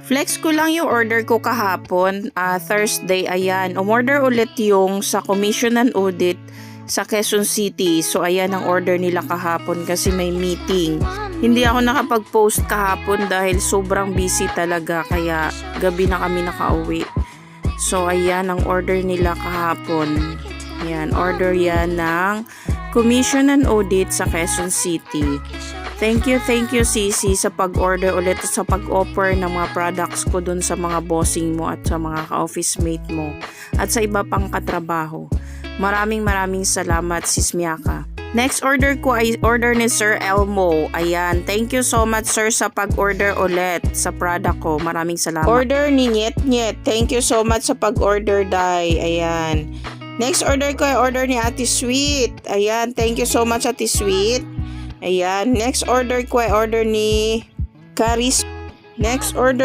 Flex ko lang yung order ko kahapon, Thursday, ayan. Umorder ulit yung sa Commission and Audit sa Quezon City. So ayan ang order nila kahapon kasi may meeting. Hindi ako nakapag-post kahapon dahil sobrang busy talaga kaya gabi na kami nakauwi. So ayan ang order nila kahapon. Ayan, order yan ng Commission and Audit sa Quezon City. Thank you Sisi sa pag-order ulit at sa pag-offer ng mga products ko dun sa mga bossing mo at sa mga ka-office mate mo at sa iba pang katrabaho. Maraming salamat Sis Miaka. Next order ko ay order ni Sir Elmo. Ayan, thank you so much sir sa pag-order ulit sa product ko. Maraming salamat. Order ni Nyet. Thank you so much sa pag-order Day. Ayan. Next order ko ay order ni Ate Sweet. Ayan, thank you so much Ate Sweet. Ayan, next order ko ay order ni Caris. Next order